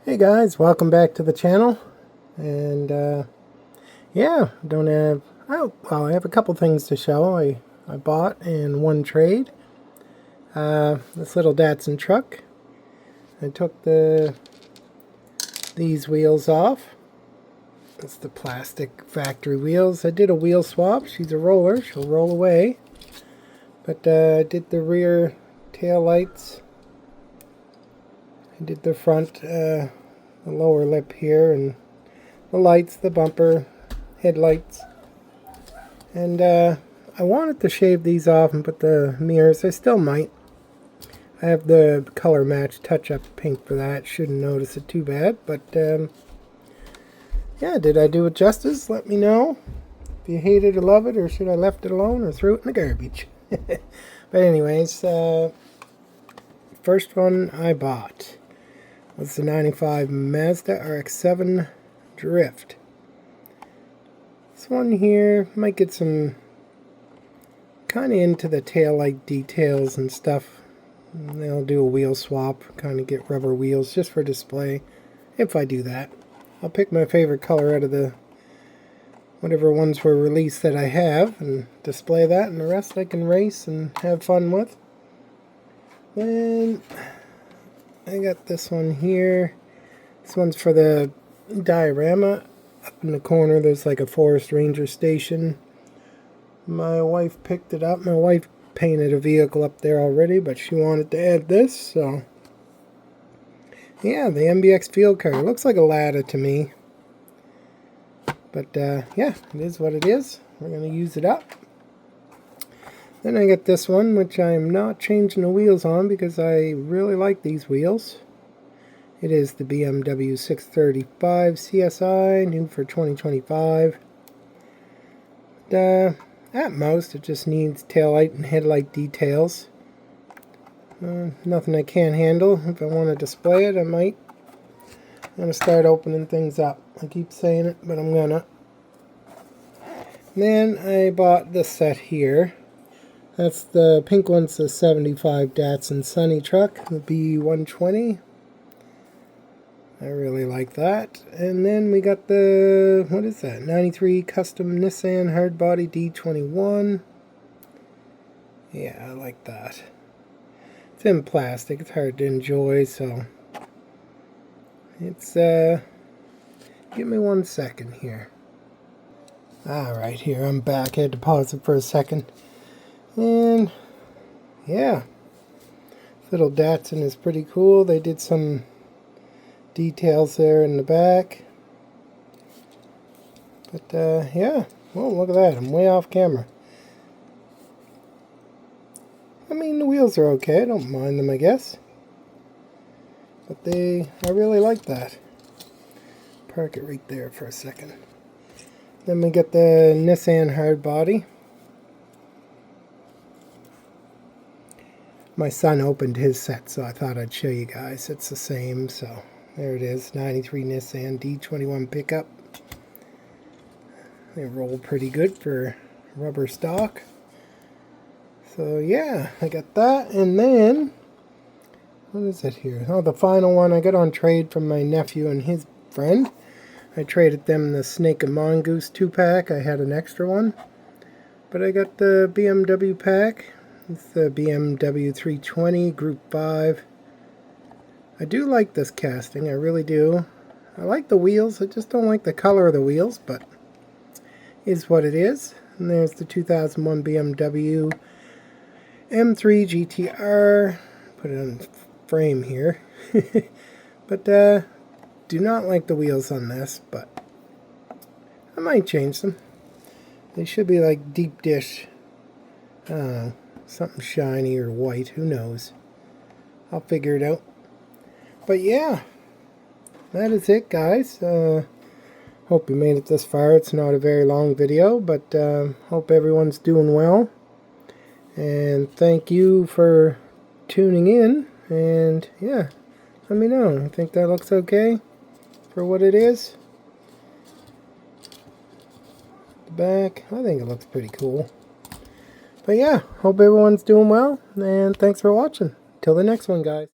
Hey guys, welcome back to the channel. And yeah, don't have I have a couple things to show. I bought in one trade this little Datsun truck. I took these wheels off. It's the plastic factory wheels. I did a wheel swap. She's a roller, she'll roll away. But I did the rear tail lights. I did the front the lower lip here, and the lights, the bumper, headlights. And I wanted to shave these off and put the mirrors. I still might. I have the color match touch-up pink for that. Shouldn't notice it too bad. But yeah, did I do it justice? Let me know. If you hate it or love it, or should I left it alone or threw it in the garbage? But anyways, first one I bought was the 95 Mazda RX-7 Drift. This one here might get some kind of into the taillight details and stuff. They'll do a wheel swap, kind of get rubber wheels just for display. If I do that, I'll pick my favorite color out of the whatever ones were released that I have and display that, and the rest I can race and have fun with. Then I got this one here. This one's for the diorama. Up in the corner there's like a forest ranger station. My wife picked it up. My wife painted a vehicle up there already, but she wanted to add this, so yeah, the MBX field car. It looks like a ladder to me. But yeah, it is what it is. We're going to use it up. Then I got this one, which I'm not changing the wheels on because I really like these wheels. It is the BMW 635 CSI, new for 2025. At most, it just needs taillight and headlight details. Nothing I can't handle. If I want to display it, I might. I'm going to start opening things up. I keep saying it, but I'm gonna. Then I bought this set here. That's the pink one's the 75 Datsun Sunny truck, the B120. I really like that. And then we got the, what is that, 93 custom Nissan hardbody D21. Yeah, I like that. It's in plastic, it's hard to enjoy, so it's, give me 1 second here. Alright, here, I'm back. I had to pause it for a second. And yeah, this little Datsun is pretty cool. They did some details there in the back. But yeah, oh, look at that. I'm way off camera. I mean, the wheels are okay. I don't mind them, I guess. But I really like that. Park it right there for a second. Then we get the Nissan hardbody. My son opened his set, so I thought I'd show you guys. It's the same, so there it is. 93 Nissan D21 pickup. They roll pretty good for rubber stock. So yeah, I got that. And then, what is it here? Oh, the final one I got on trade from my nephew and his friend. I traded them the Snake and Mongoose 2-pack. I had an extra one. But I got the BMW pack. It's the BMW 320 Group 5. I do like this casting, I really do. I like the wheels, I just don't like the color of the wheels, but is what it is. And there's the 2001 BMW M3 GTR. Put it on frame here. But do not like the wheels on this, but I might change them. They should be like deep dish. I don't know. Something shiny or white, who knows. I'll figure it out. But yeah, that is it, guys. Hope you made it this far. It's not a very long video, but hope everyone's doing well. And thank you for tuning in. And yeah, let me know. I think that looks okay for what it is. The back, I think it looks pretty cool. But yeah, hope everyone's doing well, and thanks for watching. Till the next one, guys.